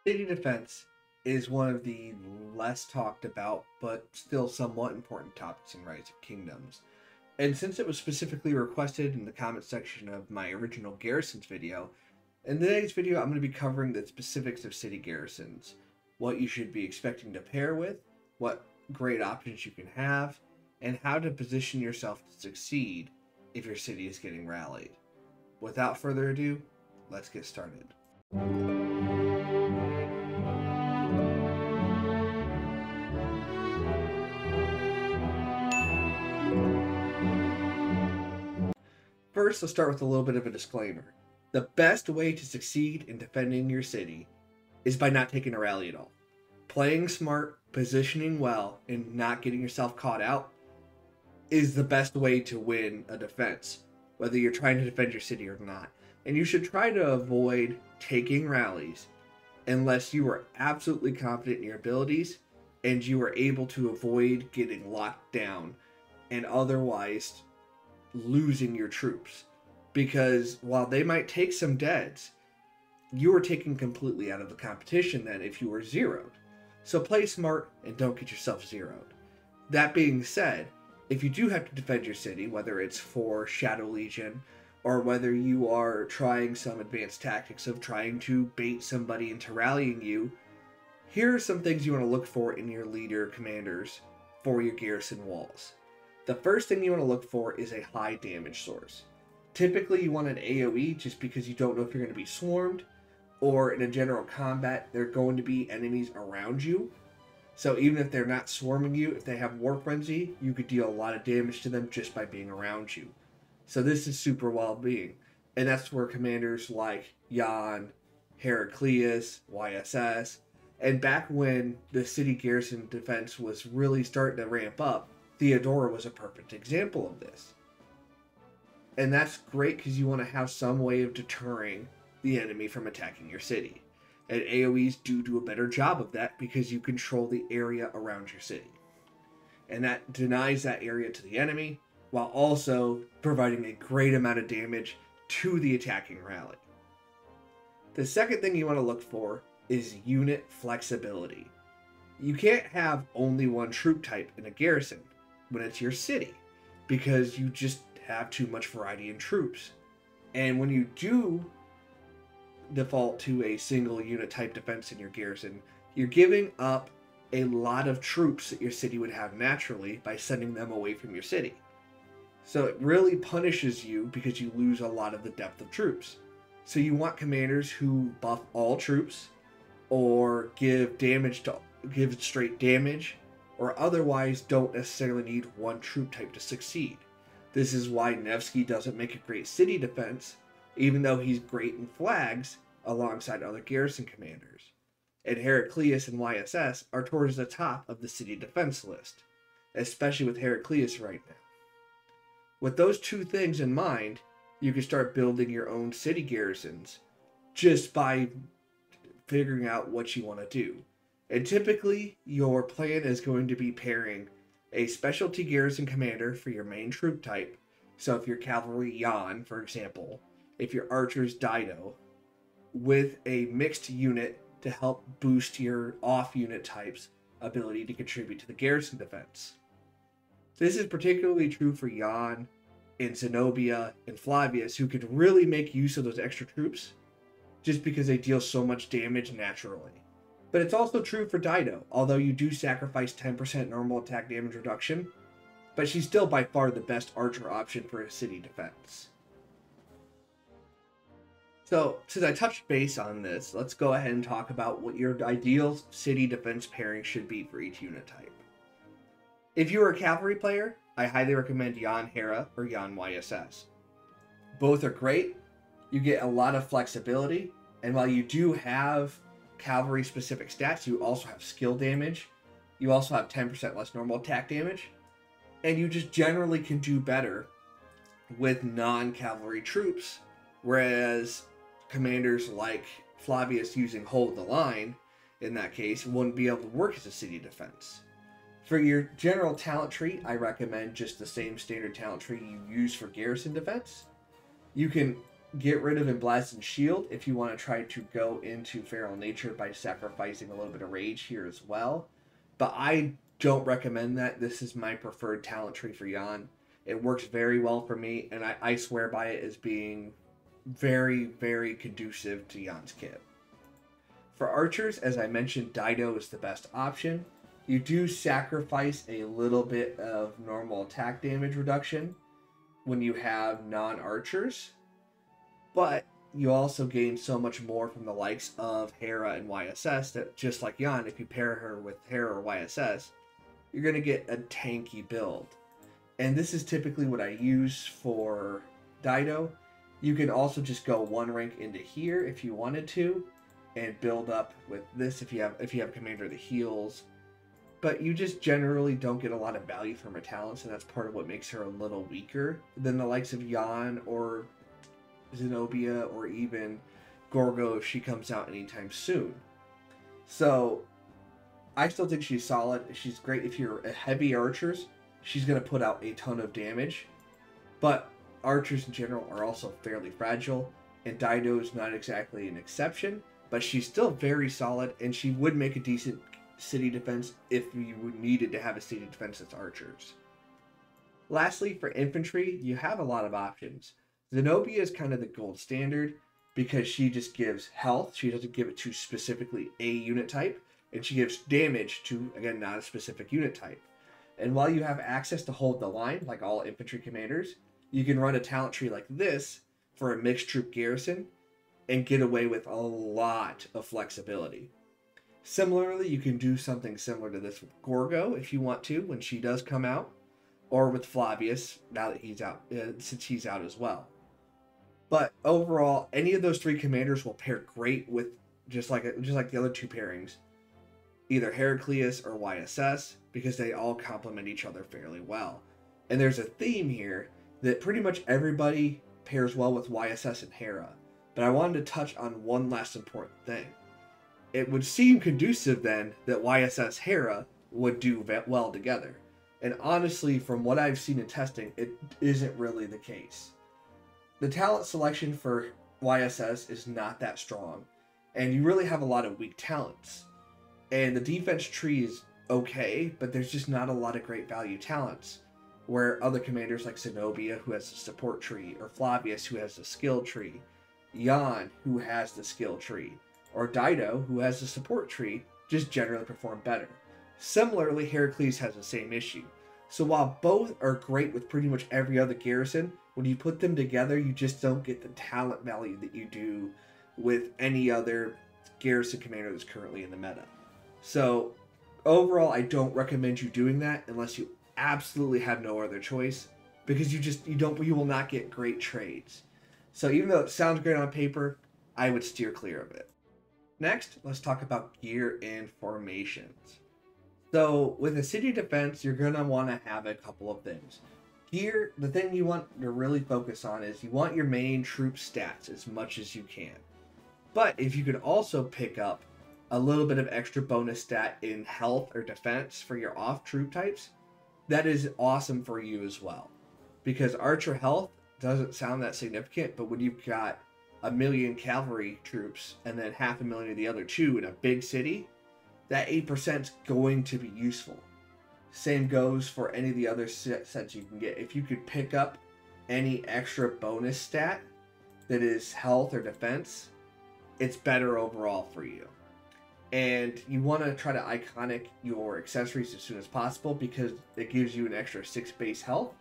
City defense is one of the less talked about, but still somewhat important topics in Rise of Kingdoms. And since it was specifically requested in the comment section of my original Garrisons video, in today's video I'm going to be covering the specifics of city garrisons, what you should be expecting to pair with, what great options you can have, and how to position yourself to succeed if your city is getting rallied. Without further ado, let's get started. First, let's start with a little bit of a disclaimer. The best way to succeed in defending your city is by not taking a rally at all. Playing smart, positioning well, and not getting yourself caught out is the best way to win a defense, whether you're trying to defend your city or not. And you should try to avoid taking rallies unless you are absolutely confident in your abilities and you are able to avoid getting locked down and otherwise losing your troops. Because while they might take some deads, you are taken completely out of the competition then if you were zeroed. So play smart and don't get yourself zeroed. That being said, if you do have to defend your city, whether it's for Shadow Legion or whether you are trying some advanced tactics of trying to bait somebody into rallying you, here are some things you want to look for in your leader commanders for your garrison walls. The first thing you want to look for is a high damage source. Typically you want an AoE just because you don't know if you're going to be swarmed, or in a general combat there are going to be enemies around you. So even if they're not swarming you, if they have War Frenzy, you could deal a lot of damage to them just by being around you. So this is super well-being. And that's where commanders like Jan, Heraclius, YSS, and back when the city garrison defense was really starting to ramp up, Theodora was a perfect example of this. And that's great because you want to have some way of deterring the enemy from attacking your city. And AoEs do a better job of that because you control the area around your city. And that denies that area to the enemy while also providing a great amount of damage to the attacking rally. The second thing you want to look for is unit flexibility. You can't have only one troop type in a garrison when it's your city because you just have too much variety in troops. And when you do default to a single unit type defense in your garrison, you're giving up a lot of troops that your city would have naturally by sending them away from your city. So it really punishes you because you lose a lot of the depth of troops. So you want commanders who buff all troops or give straight damage, or otherwise don't necessarily need one troop type to succeed. This is why Nevsky doesn't make a great city defense, even though he's great in flags alongside other garrison commanders. And Heraclius and YSS are towards the top of the city defense list, especially with Heraclius right now. With those two things in mind, you can start building your own city garrisons just by figuring out what you want to do. And typically, your plan is going to be pairing a specialty garrison commander for your main troop type. So if you're cavalry, Jan, for example, if your archers, Dido, with a mixed unit to help boost your off-unit type's ability to contribute to the garrison defense. This is particularly true for Jan and Zenobia and Flavius, who could really make use of those extra troops just because they deal so much damage naturally. But it's also true for Dido, although you do sacrifice 10% normal attack damage reduction, but she's still by far the best archer option for a city defense. So, since I touched base on this, let's go ahead and talk about what your ideal city defense pairing should be for each unit type. If you are a cavalry player, I highly recommend Jan Hera or Jan YSS. Both are great, you get a lot of flexibility, and while you do have cavalry specific stats, you also have skill damage, you also have 10% less normal attack damage, and you just generally can do better with non-cavalry troops, whereas commanders like Flavius using Hold the Line, in that case, wouldn't be able to work as a city defense. For your general talent tree, I recommend just the same standard talent tree you use for garrison defense. You can get rid of Emblazoned Shield if you want to try to go into Feral Nature by sacrificing a little bit of Rage here as well. But I don't recommend that. This is my preferred talent tree for Jan. It works very well for me, and I swear by it as being very, very conducive to Jan's kit. For archers, as I mentioned, Dido is the best option. You do sacrifice a little bit of normal attack damage reduction when you have non-archers, but you also gain so much more from the likes of Hera and YSS that, just like Jan, if you pair her with Hera or YSS, you're going to get a tanky build. And this is typically what I use for Dido. You can also just go one rank into here if you wanted to, and build up with this if you have a commander that heals. But you just generally don't get a lot of value from her talents, and that's part of what makes her a little weaker than the likes of Jan or Zenobia or even Gorgo if she comes out anytime soon. So I still think she's solid. She's great if you're a heavy archers. She's going to put out a ton of damage. But archers in general are also fairly fragile, and Dido is not exactly an exception, but she's still very solid, and she would make a decent city defense if you needed to have a city defense that's archers. Lastly, for infantry, you have a lot of options. Zenobia is kind of the gold standard because she just gives health. She doesn't give it to specifically a unit type, and she gives damage to, again, not a specific unit type. And while you have access to hold the line, like all infantry commanders, you can run a talent tree like this for a mixed troop garrison and get away with a lot of flexibility. Similarly, you can do something similar to this with Gorgo if you want to when she does come out, or with Flavius now that he's out, since he's out as well. But overall, any of those three commanders will pair great with just like the other two pairings, either Heraclius or YSS, because they all complement each other fairly well. And there's a theme here that pretty much everybody pairs well with YSS and Hera. But I wanted to touch on one last important thing. It would seem conducive then that YSS Hera would do well together. And honestly, from what I've seen in testing, it isn't really the case. The talent selection for YSS is not that strong, and you really have a lot of weak talents. And the defense tree is okay, but there's just not a lot of great value talents, where other commanders like Zenobia, who has the support tree, or Flavius, who has the skill tree, Jan, who has the skill tree, or Dido, who has the support tree, just generally perform better. Similarly, Heracles has the same issue. So while both are great with pretty much every other garrison, when you put them together, you just don't get the talent value that you do with any other garrison commander that's currently in the meta. So overall, I don't recommend you doing that unless you absolutely have no other choice, because you will not get great trades. So even though it sounds great on paper, I would steer clear of it. Next, let's talk about gear and formations. So with a city defense, you're going to want to have a couple of things. Gear, the thing you want to really focus on is you want your main troop stats as much as you can. But if you could also pick up a little bit of extra bonus stat in health or defense for your off troop types, that is awesome for you as well. Because archer health doesn't sound that significant, but when you've got 1 million cavalry troops and then 500,000 of the other two in a big city, that 8% is going to be useful. Same goes for any of the other sets you can get. If you could pick up any extra bonus stat that is health or defense, it's better overall for you. And you want to try to iconic your accessories as soon as possible, because it gives you an extra 6 base health,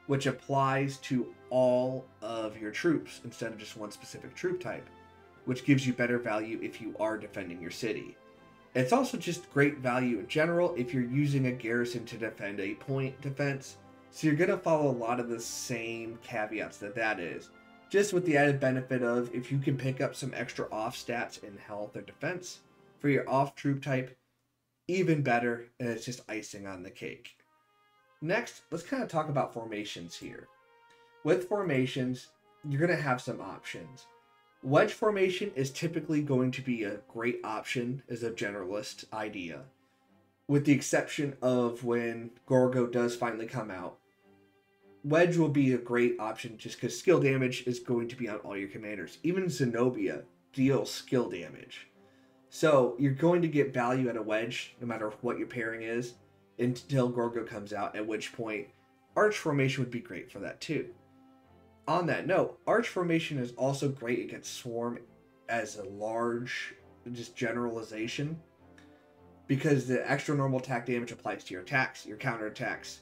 which applies to all of your troops instead of just one specific troop type, which gives you better value if you are defending your city. It's also just great value in general if you're using a garrison to defend a point defense, so you're going to follow a lot of the same caveats that is, just with the added benefit of if you can pick up some extra off stats in health or defense for your off troop type, even better, and it's just icing on the cake. Next, let's kind of talk about formations here. With formations, you're going to have some options. Wedge formation is typically going to be a great option as a generalist idea, with the exception of when Gorgo does finally come out. Wedge will be a great option just because skill damage is going to be on all your commanders. Even Zenobia deals skill damage. So you're going to get value out of Wedge no matter what your pairing is until Gorgo comes out, at which point Arch Formation would be great for that too. On that note, Arch Formation is also great against Swarm as a large just generalization because the extra normal attack damage applies to your attacks, your counter attacks,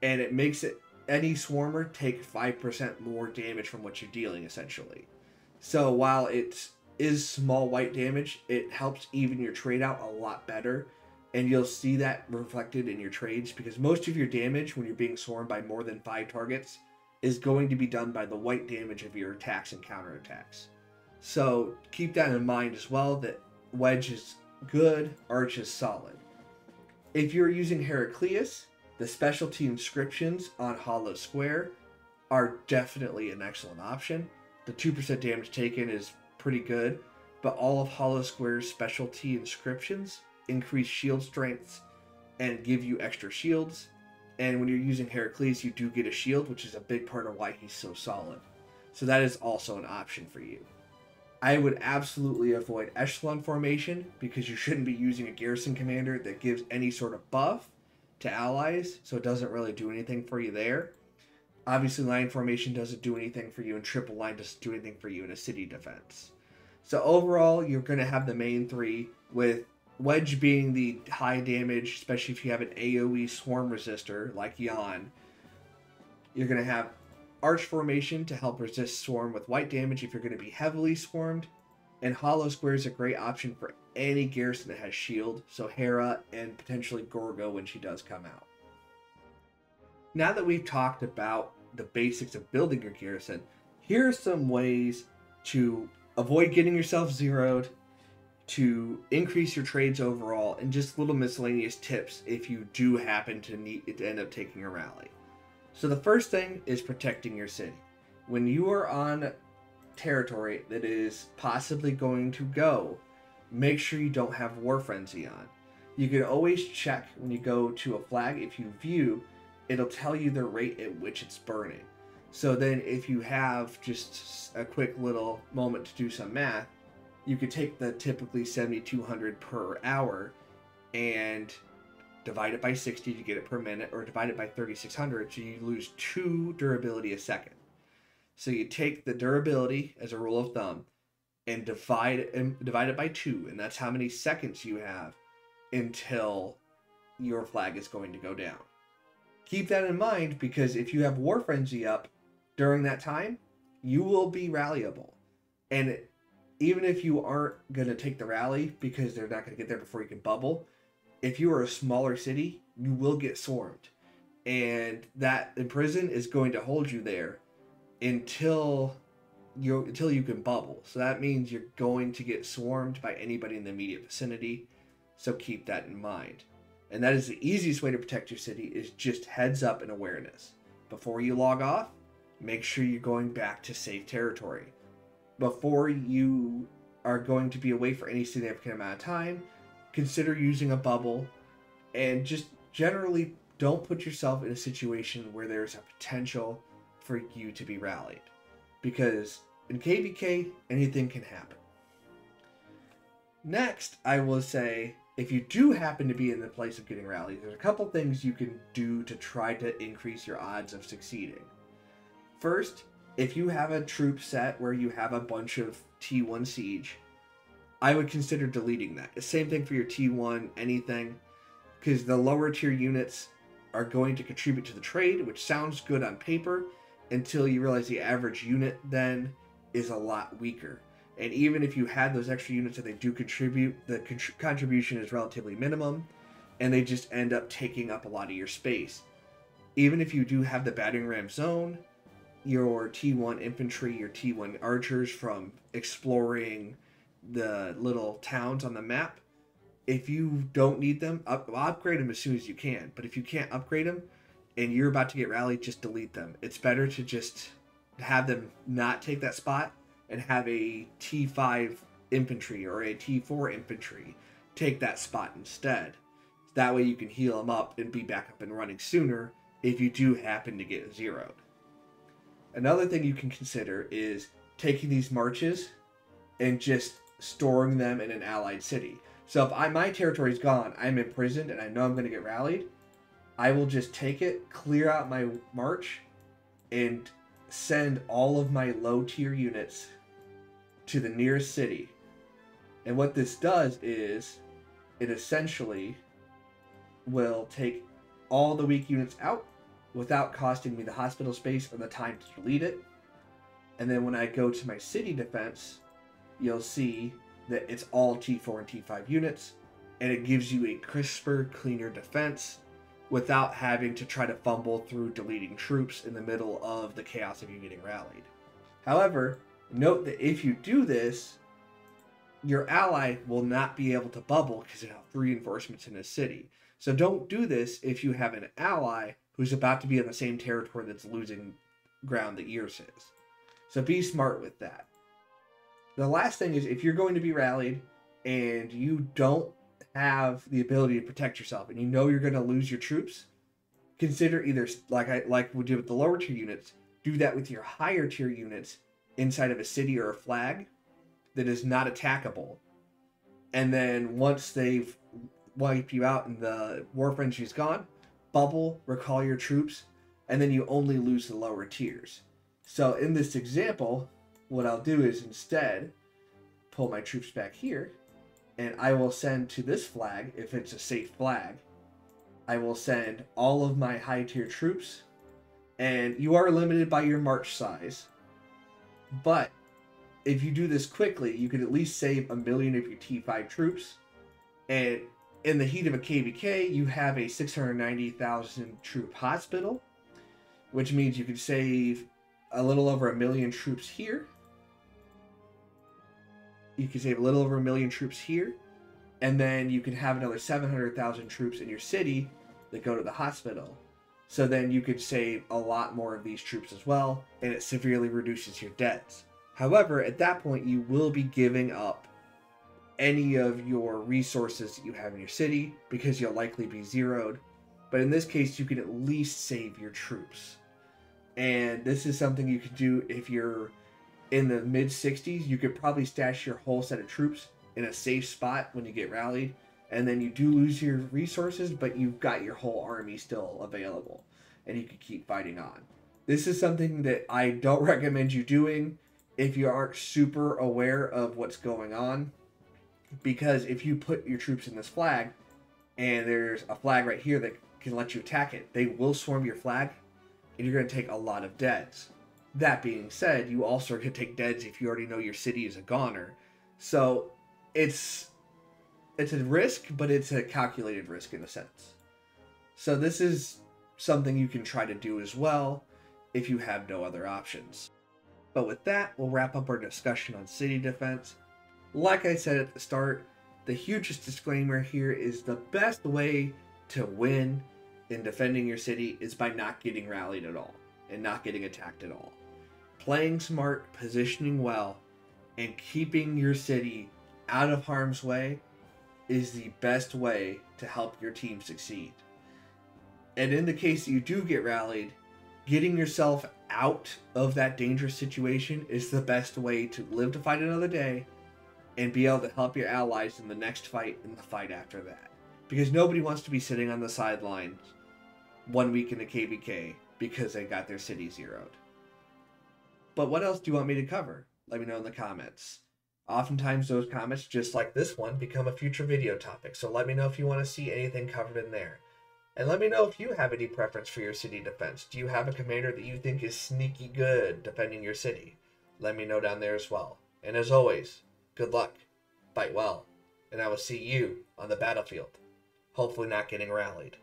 and it makes it any Swarmer take 5% more damage from what you're dealing essentially. So while it is small white damage, it helps even your trade out a lot better, and you'll see that reflected in your trades because most of your damage when you're being swarmed by more than 5 targets is going to be done by the white damage of your attacks and counterattacks. So keep that in mind as well, that Wedge is good, Arch is solid. If you're using Heraclius, the specialty inscriptions on Hollow Square are definitely an excellent option. The 2% damage taken is pretty good, but all of Hollow Square's specialty inscriptions increase shield strengths and give you extra shields. And when you're using Heraclius, you do get a shield, which is a big part of why he's so solid. So that is also an option for you. I would absolutely avoid Echelon Formation because you shouldn't be using a Garrison commander that gives any sort of buff to allies, so it doesn't really do anything for you there. Obviously, Line Formation doesn't do anything for you, and Triple Line doesn't do anything for you in a city defense. So overall, you're going to have the main 3, with Wedge being the high damage, especially if you have an AoE Swarm Resistor like Jan. You're going to have Arch Formation to help resist Swarm with white damage if you're going to be heavily swarmed. And Hollow Square is a great option for any Garrison that has shield, so Hera and potentially Gorgo when she does come out. Now that we've talked about the basics of building your Garrison, here are some ways to avoid getting yourself zeroed, to increase your trades overall, and just little miscellaneous tips if you do happen to need to end up taking a rally. So the first thing is protecting your city. When you are on territory that is possibly going to go, make sure you don't have War Frenzy on. You can always check when you go to a flag. If you view, it'll tell you the rate at which it's burning. So then if you have just a quick little moment to do some math, you could take the typically 7,200 per hour and divide it by 60 to get it per minute, or divide it by 3,600 so you lose 2 durability a second. So you take the durability as a rule of thumb and divide it by 2, and that's how many seconds you have until your flag is going to go down. Keep that in mind, because if you have War Frenzy up during that time, you will be rallyable. And even if you aren't going to take the rally because they're not going to get there before you can bubble, if you are a smaller city, you will get swarmed. And that imprison is going to hold you there until you can bubble. So that means you're going to get swarmed by anybody in the immediate vicinity. So keep that in mind. And that is the easiest way to protect your city, is just heads up and awareness. Before you log off, make sure you're going back to safe territory. Before you are going to be away for any significant amount of time, consider using a bubble, and just generally don't put yourself in a situation where there's a potential for you to be rallied. Because in KvK, anything can happen. Next, I will say, if you do happen to be in the place of getting rallied, there's a couple things you can do to try to increase your odds of succeeding. First, if you have a troop set where you have a bunch of T1 siege, I would consider deleting that. Same thing for your T1 anything, because the lower tier units are going to contribute to the trade, which sounds good on paper, until you realize the average unit then is a lot weaker. And even if you had those extra units that they do contribute, the contribution is relatively minimum, and they just end up taking up a lot of your space. Even if you do have the battering ram zone, your T1 infantry, your T1 archers from exploring the little towns on the map, if you don't need them, upgrade them as soon as you can. But if you can't upgrade them and you're about to get rallied, just delete them. It's better to just have them not take that spot and have a T5 infantry or a T4 infantry take that spot instead. That way you can heal them up and be back up and running sooner if you do happen to get zeroed. Another thing you can consider is taking these marches and just storing them in an allied city. So if my territory's gone, I'm imprisoned, and I know I'm going to get rallied, I will just take it, clear out my march, and send all of my low tier units to the nearest city. And what this does is it essentially will take all the weak units out without costing me the hospital space or the time to delete it. And then when I go to my city defense, you'll see that it's all T4 and T5 units, and it gives you a crisper, cleaner defense without having to try to fumble through deleting troops in the middle of the chaos of you getting rallied. However, note that if you do this, your ally will not be able to bubble because it has reinforcements in his city. So don't do this if you have an ally who's about to be in the same territory that's losing ground that yours is. So be smart with that. The last thing is, if you're going to be rallied and you don't have the ability to protect yourself and you know you're going to lose your troops, consider either, like we did with the lower tier units, do that with your higher tier units inside of a city or a flag that is not attackable. And then once they've wiped you out and the war frenzy is gone, bubble, recall your troops, and then you only lose the lower tiers. So in this example, what I'll do is instead pull my troops back here, and I will send to this flag, if it's a safe flag, I will send all of my high tier troops, and you are limited by your march size, but if you do this quickly, you can at least save 1 million of your T5 troops, and in the heat of a KvK, you have a 690,000 troop hospital, which means you can save a little over 1 million troops here. You can save a little over 1 million troops here, and then you can have another 700,000 troops in your city that go to the hospital. So then you could save a lot more of these troops as well, and it severely reduces your debts. However, at that point, you will be giving up any of your resources that you have in your city because you'll likely be zeroed. But in this case, you can at least save your troops. And this is something you can do if you're in the mid 60s. You could probably stash your whole set of troops in a safe spot when you get rallied, and then you do lose your resources, but you've got your whole army still available, and you can keep fighting on. This is something that I don't recommend you doing if you aren't super aware of what's going on, because if you put your troops in this flag, and there's a flag right here that can let you attack it, they will swarm your flag, and you're going to take a lot of deads. That being said, you also are going to take deads if you already know your city is a goner. So it's a risk, but it's a calculated risk in a sense. So this is something you can try to do as well if you have no other options. But with that, we'll wrap up our discussion on city defense. Like I said at the start, the hugest disclaimer here is the best way to win in defending your city is by not getting rallied at all and not getting attacked at all. Playing smart, positioning well, and keeping your city out of harm's way is the best way to help your team succeed. And in the case that you do get rallied, getting yourself out of that dangerous situation is the best way to live to fight another day and be able to help your allies in the next fight and the fight after that. Because nobody wants to be sitting on the sidelines 1 week in a KvK because they got their city zeroed. But what else do you want me to cover? Let me know in the comments. Oftentimes those comments, just like this one, become a future video topic, so let me know if you want to see anything covered in there. And let me know if you have any preference for your city defense. Do you have a commander that you think is sneaky good defending your city? Let me know down there as well. And as always, good luck, fight well, and I will see you on the battlefield, hopefully not getting rallied.